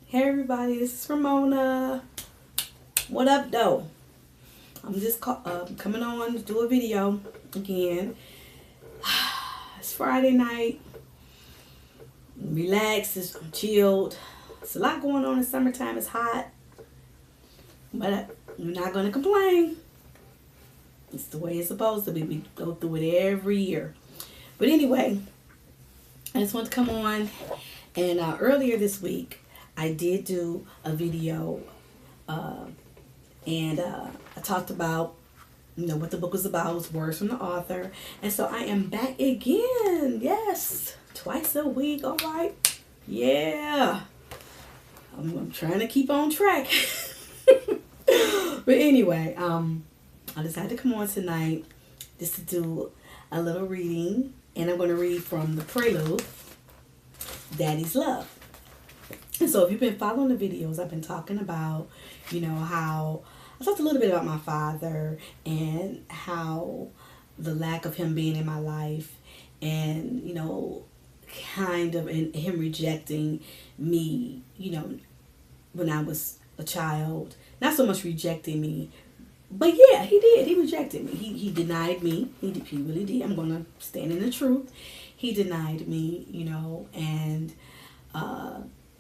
Hey everybody, this is Ramona. What up, though? I'm just coming on to do a video again. It's Friday night. Relaxed, I'm chilled. It's a lot going on in summertime. It's hot, but you're not gonna complain. It's the way it's supposed to be. We go through it every year. But anyway, I just want to come on. And earlier this week, I did do a video, and I talked about, what the book was about. It was words from the author. And so I am back again. Yes, twice a week. All right. Yeah. I'm trying to keep on track. But anyway, I decided to come on tonight just to do a little reading. And I'm going to read from the prelude, Daddy's Love. And so if you've been following the videos, I've been talking about, how I talked a little bit about my father and how the lack of him being in my life and, kind of and him rejecting me, when I was a child. Not so much rejecting me, but yeah, he did. He rejected me. He denied me. He really did. I'm going to stand in the truth. He denied me, and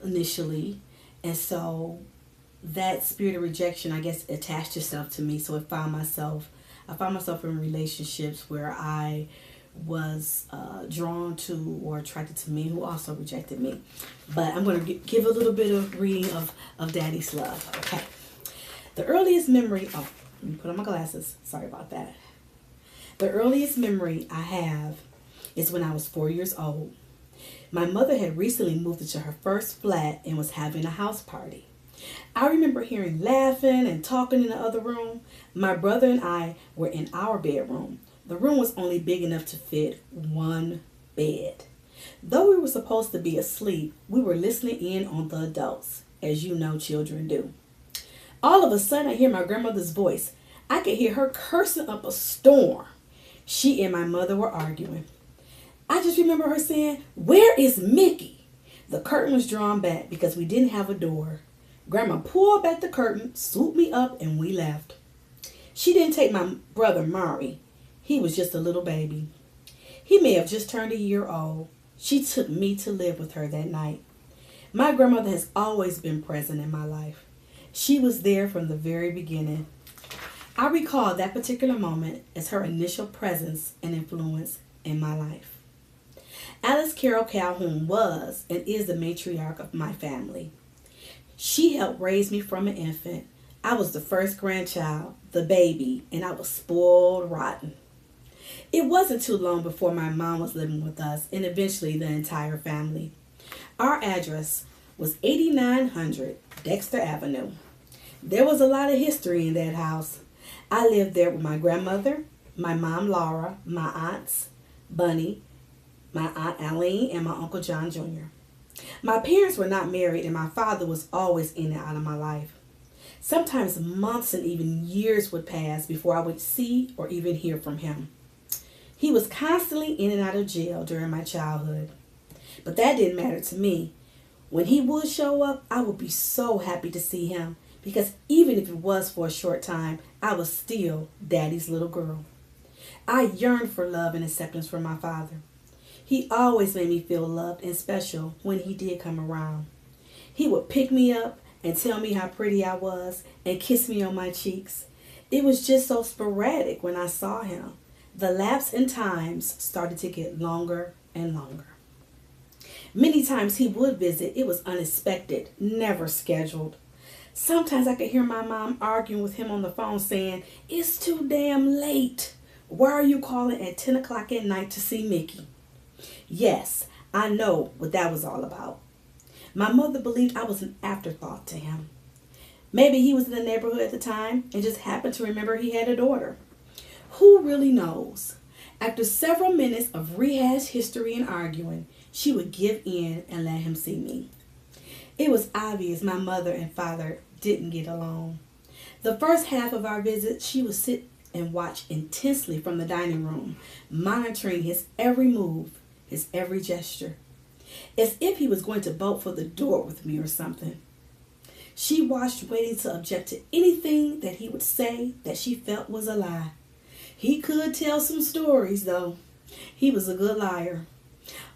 initially. And so that spirit of rejection, I guess, attached itself to me. So I found myself in relationships where I was drawn to or attracted to men who also rejected me. But I'm going to give a little bit of reading of Daddy's Love. Okay. The earliest memory, let me put on my glasses. Sorry about that. The earliest memory I have is when I was 4 years old. My mother had recently moved into her first flat and was having a house party. I remember hearing laughing and talking in the other room. My brother and I were in our bedroom. The room was only big enough to fit one bed. Though we were supposed to be asleep, we were listening in on the adults, as you know children do. All of a sudden, I hear my grandmother's voice. I could hear her cursing up a storm. She and my mother were arguing. I just remember her saying, "Where is Mickey?" The curtain was drawn back because we didn't have a door. Grandma pulled back the curtain, swooped me up, and we left. She didn't take my brother Mari. He was just a little baby. He may have just turned a year old. She took me to live with her that night. My grandmother has always been present in my life. She was there from the very beginning. I recall that particular moment as her initial presence and influence in my life. Alice Carroll Calhoun was and is the matriarch of my family. She helped raise me from an infant. I was the first grandchild, the baby, and I was spoiled rotten. It wasn't too long before my mom was living with us and eventually the entire family. Our address was 8900 Dexter Avenue. There was a lot of history in that house. I lived there with my grandmother, my mom Laura, my aunts Bunny, my aunt Aline, and my uncle John Jr. My parents were not married and my father was always in and out of my life. Sometimes months and even years would pass before I would see or even hear from him. He was constantly in and out of jail during my childhood. But that didn't matter to me. When he would show up, I would be so happy to see him because even if it was for a short time, I was still Daddy's little girl. I yearned for love and acceptance from my father. He always made me feel loved and special when he did come around. He would pick me up and tell me how pretty I was and kiss me on my cheeks. It was just so sporadic when I saw him. The lapse in times started to get longer and longer. Many times he would visit. It was unexpected, never scheduled. Sometimes I could hear my mom arguing with him on the phone saying, "It's too damn late. Why are you calling at 10 o'clock at night to see Mickey?" Yes, I know what that was all about. My mother believed I was an afterthought to him. Maybe he was in the neighborhood at the time and just happened to remember he had a daughter. Who really knows? After several minutes of rehashed history and arguing, she would give in and let him see me. It was obvious my mother and father didn't get along. The first half of our visit, she would sit and watch intensely from the dining room, monitoring his every move, his every gesture, as if he was going to bolt for the door with me or something. She watched, waiting to object to anything that he would say that she felt was a lie. He could tell some stories, though. He was a good liar.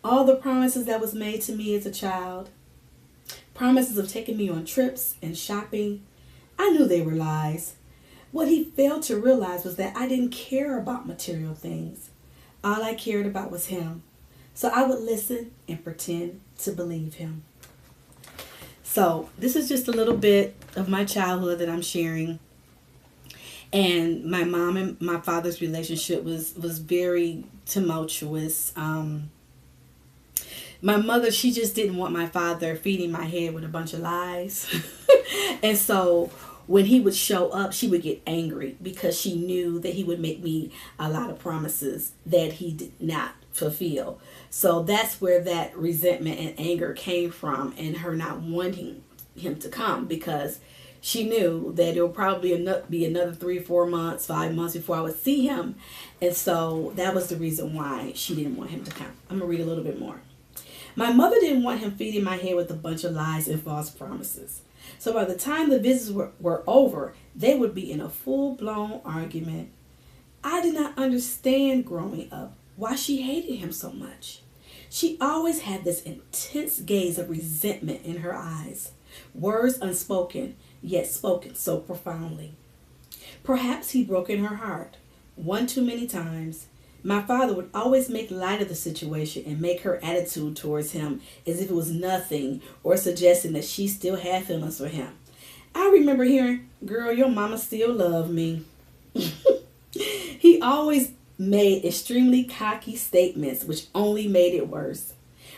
All the promises that was made to me as a child, promises of taking me on trips and shopping, I knew they were lies. What he failed to realize was that I didn't care about material things. All I cared about was him. So I would listen and pretend to believe him. So this is just a little bit of my childhood that I'm sharing. And my mom and my father's relationship was very tumultuous. My mother, she just didn't want my father feeding my head with a bunch of lies. And so when he would show up, she would get angry because she knew that he would make me a lot of promises that he did not fulfill. So that's where that resentment and anger came from, and her not wanting him to come, because she knew that it would probably be another 3, 4 months, 5 months before I would see him. And so that was the reason why she didn't want him to come. I'm going to read a little bit more. My mother didn't want him feeding my head with a bunch of lies and false promises. So by the time the visits were over, they would be in a full-blown argument. I did not understand growing up why she hated him so much. She always had this intense gaze of resentment in her eyes, words unspoken, yet spoken so profoundly. Perhaps he'd broken her heart one too many times. My father would always make light of the situation and make her attitude towards him as if it was nothing, or suggesting that she still had feelings for him. I remember hearing, "Girl, your mama still love me." He always made extremely cocky statements, which only made it worse.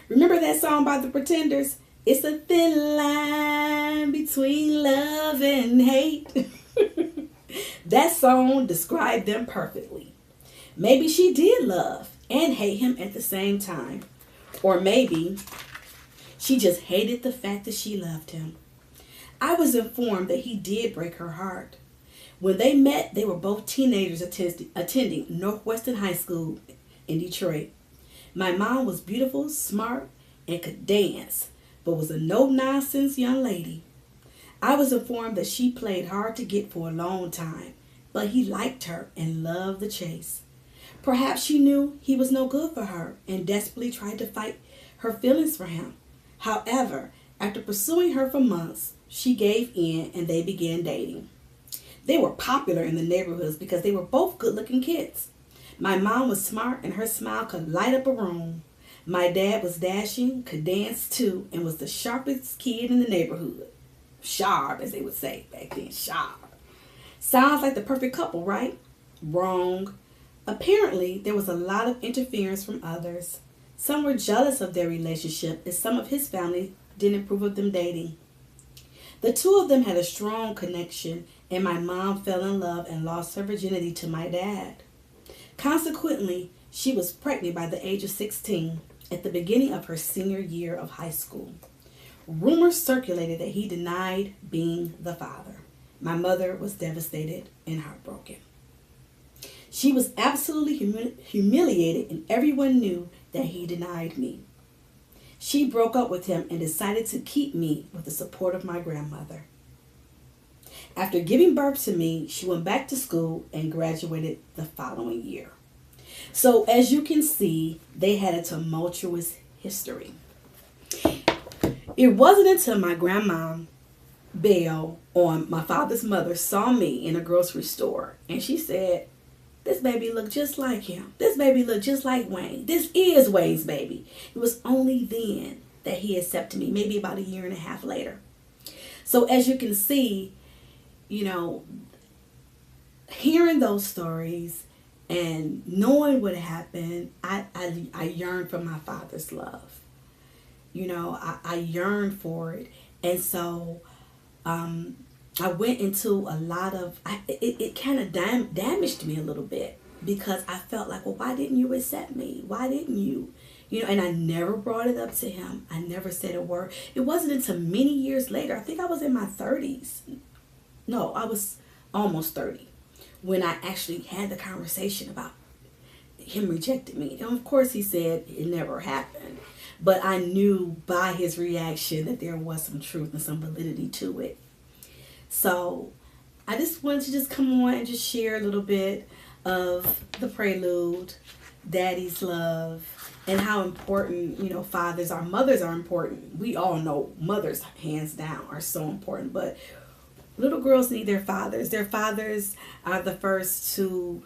Remember that song by the Pretenders? It's a thin line between love and hate. That song described them perfectly. Maybe she did love and hate him at the same time. Or maybe she just hated the fact that she loved him. I was informed that he did break her heart. When they met, they were both teenagers attending Northwestern High School in Detroit. My mom was beautiful, smart, and could dance, but was a no-nonsense young lady. I was informed that she played hard to get for a long time, but he liked her and loved the chase. Perhaps she knew he was no good for her and desperately tried to fight her feelings for him. However, after pursuing her for months, she gave in and they began dating. They were popular in the neighborhoods because they were both good-looking kids. My mom was smart and her smile could light up a room. My dad was dashing, could dance too, and was the sharpest kid in the neighborhood. Sharp, as they would say back then, sharp. Sounds like the perfect couple, right? Wrong. Apparently, there was a lot of interference from others. Some were jealous of their relationship, and some of his family didn't approve of them dating. The two of them had a strong connection, and my mom fell in love and lost her virginity to my dad. Consequently, she was pregnant by the age of 16 at the beginning of her senior year of high school. Rumors circulated that he denied being the father. My mother was devastated and heartbroken. She was absolutely humiliated, and everyone knew that he denied me. She broke up with him and decided to keep me with the support of my grandmother. After giving birth to me, she went back to school and graduated the following year. So as you can see, they had a tumultuous history. It wasn't until my grandma, Belle, on my father's mother, saw me in a grocery store, and she said, "This baby look just like him. This baby look just like Wayne. This is Wayne's baby." It was only then that he accepted me, maybe about a year and a half later. So as you can see, hearing those stories and knowing what happened, I yearned for my father's love. I yearned for it. And so I went into a lot of, it kind of damaged me a little bit, because I felt like, well, why didn't you accept me? Why didn't you? And I never brought it up to him. I never said a word. It wasn't until many years later, I think I was in my 30s. No, I was almost 30 when I actually had the conversation about him rejecting me. And of course he said it never happened. But I knew by his reaction that there was some truth and some validity to it. So I just wanted to just come on and just share a little bit of the prelude, Daddy's love, and how important, fathers are. Mothers are important. We all know mothers, hands down, are so important. But little girls need their fathers. Their fathers are the first to,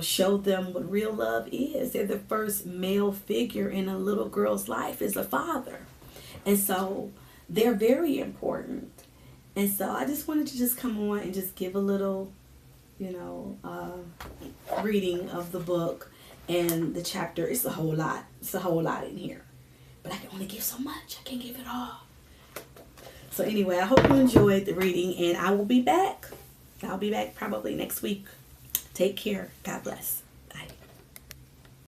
show them what real love is. They're the first male figure in a little girl's life is a father. And so they're very important. And so I just wanted to just come on and just give a little, reading of the book and the chapter. It's a whole lot. It's a whole lot in here. But I can only give so much. I can't give it all. So anyway, I hope you enjoyed the reading, and I will be back. I'll be back probably next week. Take care. God bless.